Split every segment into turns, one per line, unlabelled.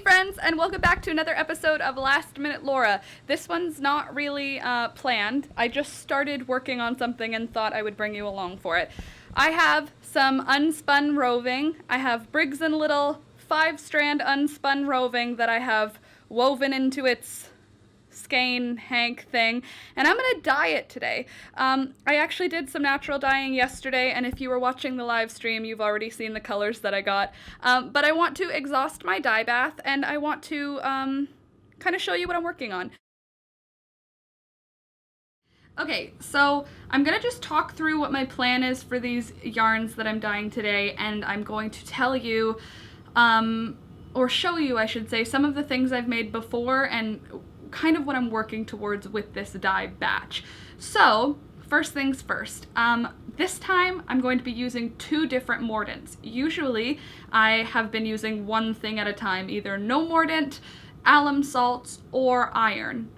friends, and welcome back to another episode of Last Minute Laura. This one's not really planned. I just started working on something and thought I would bring you along for it. I have some unspun roving. I have Briggs & Little 5-strand unspun roving that I have woven into its skein hank thing, and I'm gonna dye it today. I actually did some natural dyeing yesterday, and if you were watching the live stream, you've already seen the colors that I got. But I want to exhaust my dye bath, and I want to kind of show you what I'm working on. Okay, so I'm gonna just talk through what my plan is for these yarns that I'm dyeing today, and I'm going to tell you, or show you, I should say, some of the things I've made before and kind of what I'm working towards with this dye batch. So, first things first. This time I'm going to be using 2 different mordants. Usually I have been using one thing at a time, either no mordant, alum salts, or iron.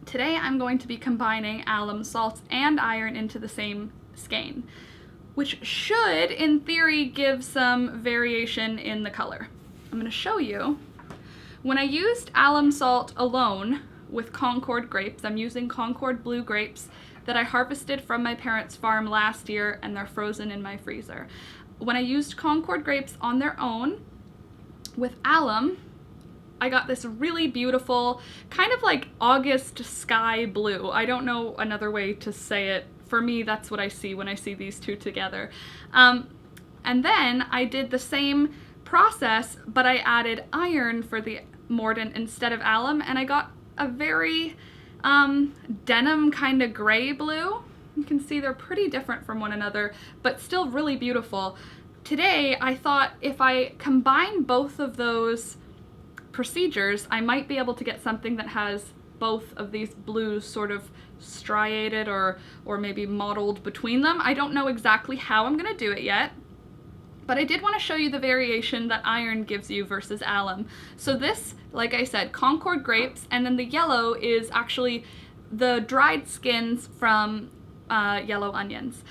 Today I'm going to be combining alum salts and iron into the same skein, which should, in theory, give some variation in the color. I'm going to show you. When I used alum salt alone with Concord grapes, I'm using Concord blue grapes that I harvested from my parents' farm last year, and they're frozen in my freezer. When I used Concord grapes on their own with alum, I got this really beautiful, kind of like August sky blue. I don't know another way to say it. For me, that's what I see when I see these two together. And then I did the same process, but I added iron for the mordant instead of alum, and I got a very denim kind of gray blue. You can see they're pretty different from one another, but still really beautiful. Today, I thought if I combine both of those procedures, I might be able to get something that has both of these blues sort of striated or maybe mottled between them. I don't know exactly how I'm gonna do it yet, but I did want to show you the variation that iron gives you versus alum. So this, like I said, Concord grapes, and then the yellow is actually the dried skins from yellow onions.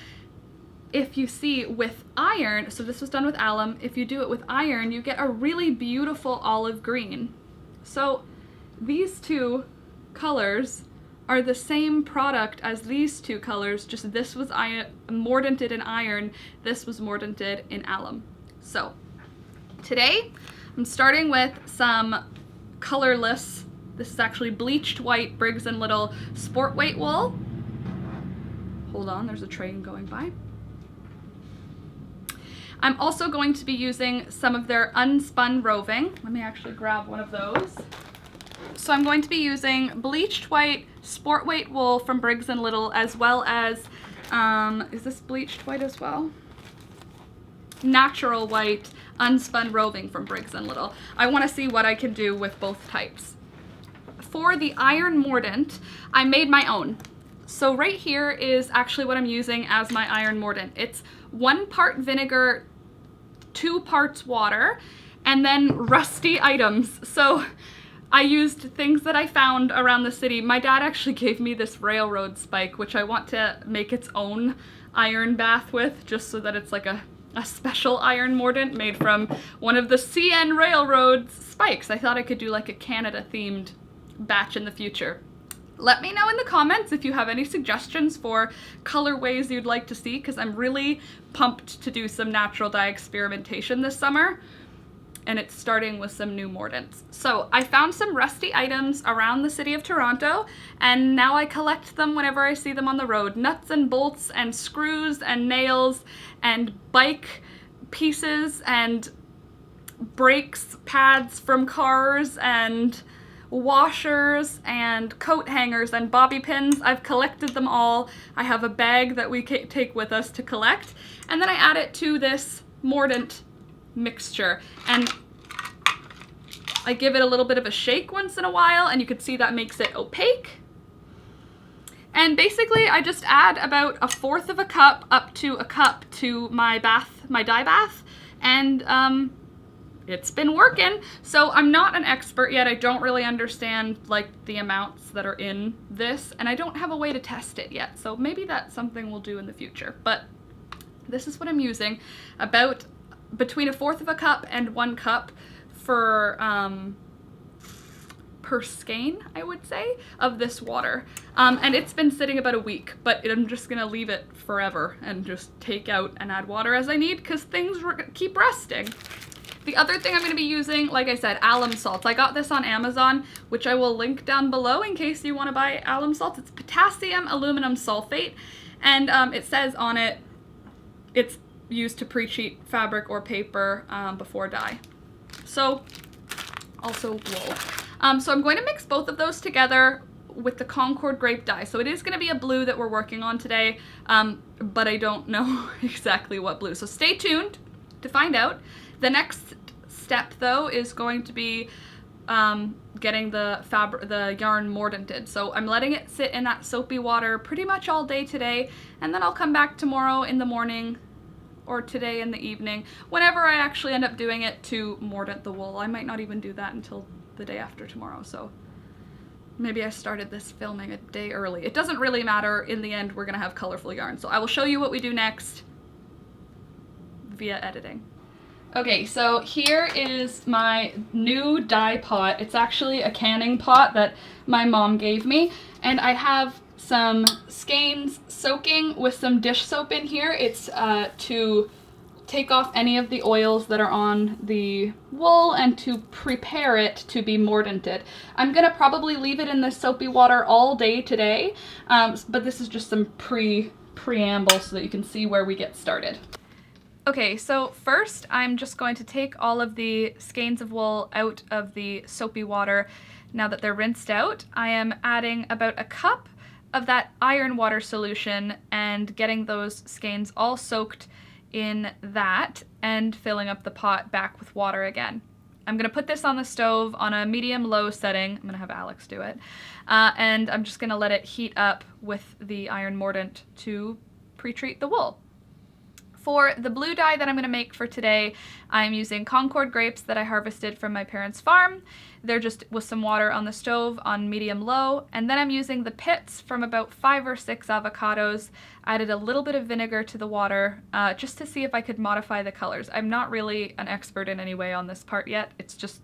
If you see with iron, so this was done with alum, if you do it with iron, you get a really beautiful olive green. So these two colors are the same product as these two colors, just this was mordanted in iron, this was mordanted in alum. So today I'm starting with some colorless, this is actually bleached white Briggs & Little sport weight wool. Hold on, there's a train going by. I'm also going to be using some of their unspun roving. Let me actually grab one of those. So I'm going to be using bleached white sport weight wool from Briggs & Little, as well as, is this bleached white as well? Natural white unspun roving from Briggs & Little. I want to see what I can do with both types. For the iron mordant, I made my own. So right here is actually what I'm using as my iron mordant. It's 1 part vinegar, 2 parts water, and then rusty items. So I used things that I found around the city. My dad actually gave me this railroad spike, which I want to make its own iron bath with, just so that it's like a special iron mordant made from one of the CN Railroad spikes. I thought I could do like a Canada-themed batch in the future. Let me know in the comments if you have any suggestions for colorways you'd like to see, because I'm really pumped to do some natural dye experimentation this summer. And it's starting with some new mordants. So I found some rusty items around the city of Toronto, and now I collect them whenever I see them on the road. Nuts and bolts and screws and nails and bike pieces and brakes pads from cars and washers and coat hangers and bobby pins. I've collected them all. I have a bag that we take with us to collect, and then I add it to this mordant mixture, and I give it a little bit of a shake once in a while, and you can see that makes it opaque. And basically I just add about 1/4 of a cup up to a cup to my dye bath, and it's been working. So I'm not an expert yet. I don't really understand like the amounts that are in this, and I don't have a way to test it yet. So maybe that's something we'll do in the future. But this is what I'm using, about between 1/4 of a cup and 1 cup per skein, I would say, of this water. And it's been sitting about a week, but I'm just gonna leave it forever and just take out and add water as I need because things keep rusting. The other thing I'm gonna be using, like I said, alum salts. I got this on Amazon, which I will link down below in case you wanna buy alum salts. It's potassium aluminum sulfate, and it says on it, it's used to pre-treat fabric or paper before dye. So, also wool. So I'm going to mix both of those together with the Concord grape dye. So it is going to be a blue that we're working on today, but I don't know exactly what blue. So stay tuned to find out. The next step, though, is going to be getting the yarn mordanted. So I'm letting it sit in that soapy water pretty much all day today, and then I'll come back tomorrow in the morning or today in the evening, whenever I actually end up doing it, to mordant the wool. I might not even do that until the day after tomorrow, so maybe I started this filming a day early. It doesn't really matter. In the end, we're gonna have colorful yarn. So I will show you what we do next via editing. Okay, so here is my new dye pot. It's actually a canning pot that my mom gave me, and I have some skeins soaking with some dish soap in here. It's to take off any of the oils that are on the wool and to prepare it to be mordanted. I'm gonna probably leave it in this soapy water all day today, but this is just some preamble so that you can see where we get started. Okay, so first I'm just going to take all of the skeins of wool out of the soapy water. Now that they're rinsed out, I am adding about a cup of that iron water solution and getting those skeins all soaked in that and filling up the pot back with water again. I'm gonna put this on the stove on a medium-low setting. I'm gonna have Alex do it. And I'm just gonna let it heat up with the iron mordant to pre-treat the wool. For the blue dye that I'm going to make for today, I'm using Concord grapes that I harvested from my parents' farm. They're just with some water on the stove on medium-low, and then I'm using the pits from about 5 or 6 avocados. I added a little bit of vinegar to the water just to see if I could modify the colors. I'm not really an expert in any way on this part yet. It's just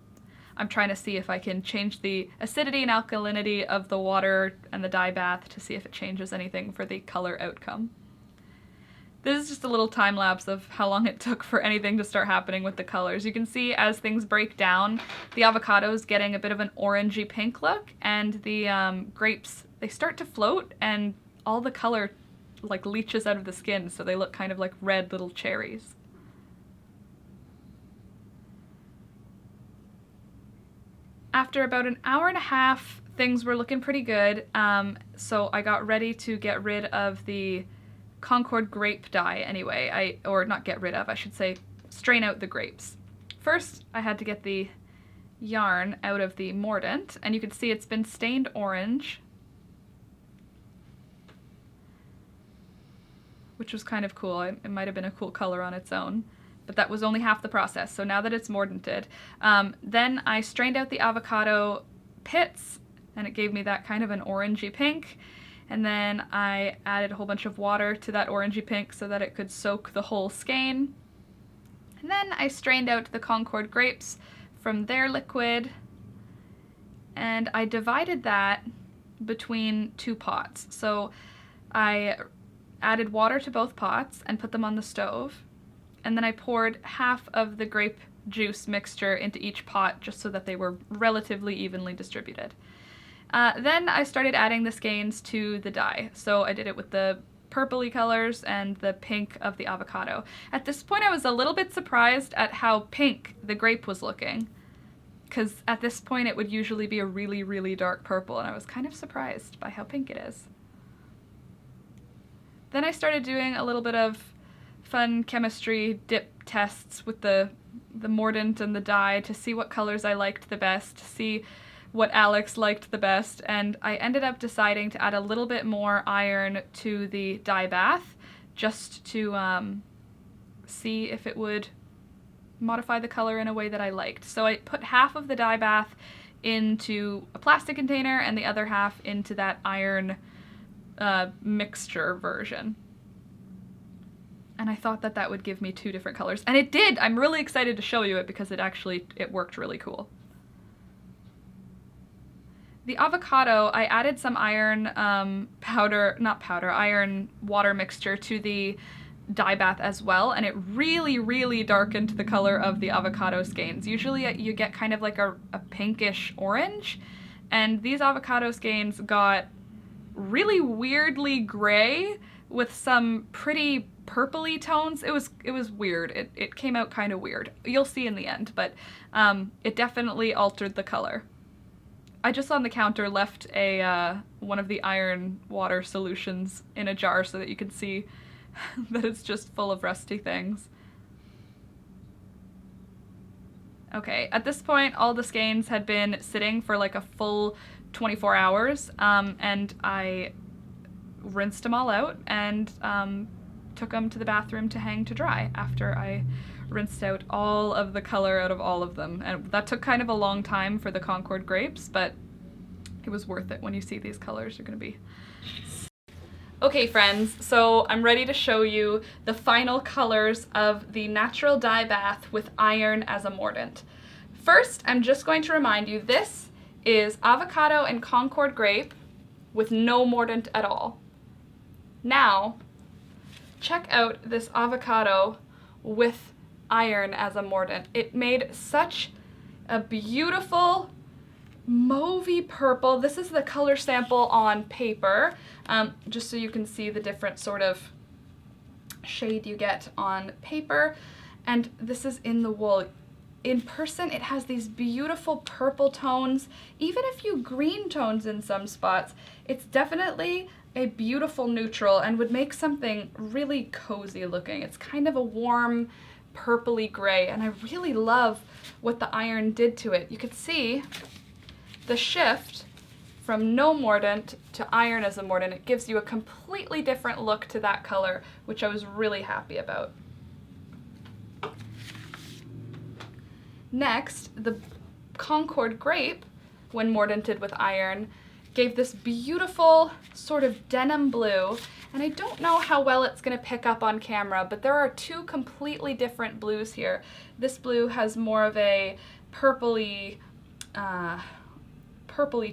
I'm trying to see if I can change the acidity and alkalinity of the water and the dye bath to see if it changes anything for the color outcome. This is just a little time lapse of how long it took for anything to start happening with the colors. You can see as things break down, the avocado is getting a bit of an orangey pink look, and the grapes, they start to float and all the color like leaches out of the skin, so they look kind of like red little cherries. After about an hour and a half, things were looking pretty good, so I got ready to get rid of the Concord grape dye anyway, or not get rid of, I should say, strain out the grapes. First, I had to get the yarn out of the mordant, and you can see it's been stained orange, which was kind of cool. It might have been a cool color on its own, but that was only half the process. So now that it's mordanted, then I strained out the avocado pits, and it gave me that kind of an orangey pink. And then I added a whole bunch of water to that orangey pink so that it could soak the whole skein. And then I strained out the Concord grapes from their liquid, and I divided that between 2 pots. So I added water to both pots and put them on the stove, and then I poured half of the grape juice mixture into each pot just so that they were relatively evenly distributed. Then I started adding the skeins to the dye. So I did it with the purpley colors and the pink of the avocado. At this point I was a little bit surprised at how pink the grape was looking, because at this point it would usually be a really, really dark purple, and I was kind of surprised by how pink it is. Then I started doing a little bit of fun chemistry dip tests with the mordant and the dye to see what colors I liked the best, to see what Alex liked the best, and I ended up deciding to add a little bit more iron to the dye bath just to see if it would modify the color in a way that I liked. So I put half of the dye bath into a plastic container and the other half into that iron mixture version. And I thought that that would give me 2 different colors. And it did! I'm really excited to show you it because it worked really cool. The avocado, I added some iron iron water mixture to the dye bath as well, and it really, really darkened the color of the avocado skeins. Usually you get kind of like a pinkish orange, and these avocado skeins got really weirdly gray with some pretty purpley tones. It was weird. It came out kind of weird. You'll see in the end, but it definitely altered the color. I just on the counter left one of the iron water solutions in a jar so that you can see that it's just full of rusty things. Okay, at this point all the skeins had been sitting for like a full 24 hours, and I rinsed them all out and took them to the bathroom to hang to dry after I rinsed out all of the color out of all of them. And that took kind of a long time for the Concord grapes, but it was worth it when you see these colors are gonna be. Okay friends, so I'm ready to show you the final colors of the natural dye bath with iron as a mordant. First, I'm just going to remind you, this is avocado and Concord grape with no mordant at all. Now, check out this avocado with iron as a mordant. It made such a beautiful mauvey purple. This is the color sample on paper, just so you can see the different sort of shade you get on paper. And this is in the wool. In person, it has these beautiful purple tones. Even a few green tones in some spots. It's definitely a beautiful neutral and would make something really cozy looking. It's kind of a warm purpley gray, and I really love what the iron did to it. You could see the shift from no mordant to iron as a mordant. It gives you a completely different look to that color, which I was really happy about. Next, the Concord grape, when mordanted with iron, gave this beautiful sort of denim blue, and I don't know how well it's going to pick up on camera, but there are 2 completely different blues here. This blue has more of a purpley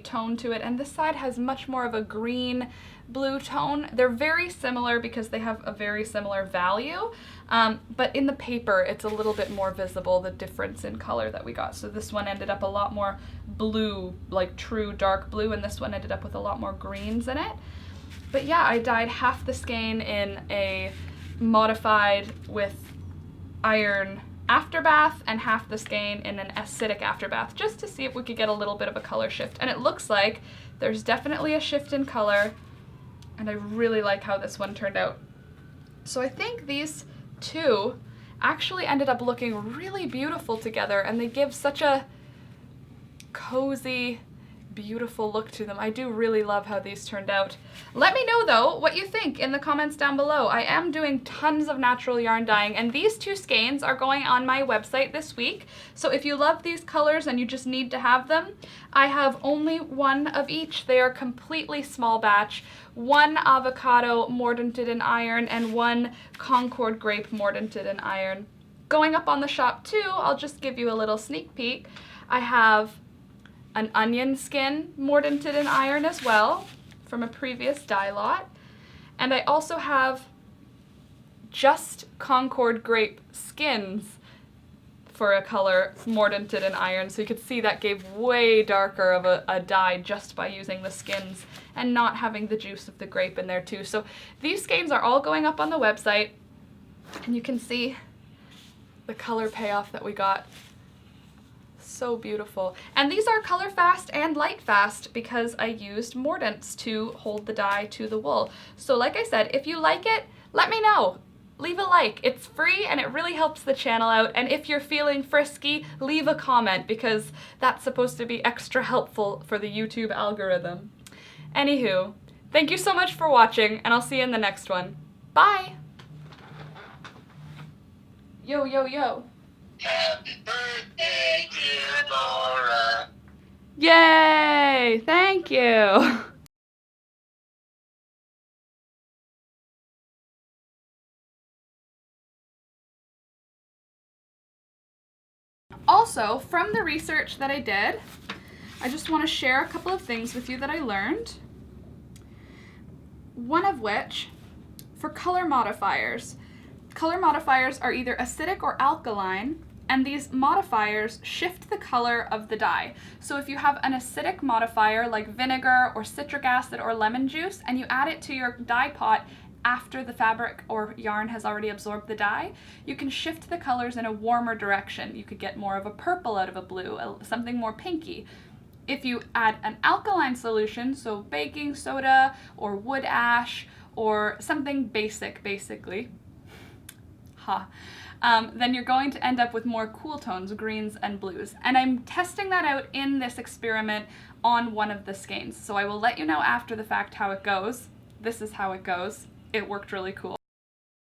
tone to it, and this side has much more of a green blue tone. They're very similar because they have a very similar value, but in the paper it's a little bit more visible, the difference in color that we got. So this one ended up a lot more blue, like true dark blue, and this one ended up with a lot more greens in it. But yeah, I dyed half the skein in a modified with iron afterbath and half the skein in an acidic afterbath, just to see if we could get a little bit of a color shift. And it looks like there's definitely a shift in color, and I really like how this one turned out. So I think these 2 actually ended up looking really beautiful together, and they give such a cozy, beautiful look to them. I do really love how these turned out. Let me know though what you think in the comments down below. I am doing tons of natural yarn dyeing, and these 2 skeins are going on my website this week. So if you love these colors and you just need to have them, I have only 1 of each. They are completely small batch. 1 avocado mordanted in iron and 1 Concord grape mordanted in iron. Going up on the shop too, I'll just give you a little sneak peek. I have an onion skin mordanted in iron as well from a previous dye lot. And I also have just Concord grape skins for a color mordanted in iron. So you could see that gave way darker of a dye just by using the skins and not having the juice of the grape in there too. So these skeins are all going up on the website, and you can see the color payoff that we got. So beautiful. And these are color fast and light fast because I used mordants to hold the dye to the wool. So like I said, if you like it, let me know. Leave a like. It's free and it really helps the channel out. And if you're feeling frisky, leave a comment because that's supposed to be extra helpful for the YouTube algorithm. Anywho, thank you so much for watching, and I'll see you in the next one. Bye! Yo, yo, yo.
Happy birthday, dear Laura.
Yay! Thank you! also, from the research that I did, I just want to share a couple of things with you that I learned. One of which, for color modifiers are either acidic or alkaline, and these modifiers shift the color of the dye. So if you have an acidic modifier like vinegar or citric acid or lemon juice, and you add it to your dye pot after the fabric or yarn has already absorbed the dye, you can shift the colors in a warmer direction. You could get more of a purple out of a blue, something more pinky. If you add an alkaline solution, so baking soda or wood ash or something basic, basically, then you're going to end up with more cool tones, greens and blues. And I'm testing that out in this experiment on one of the skeins. So I will let you know after the fact how it goes. This is how it goes. It worked really cool.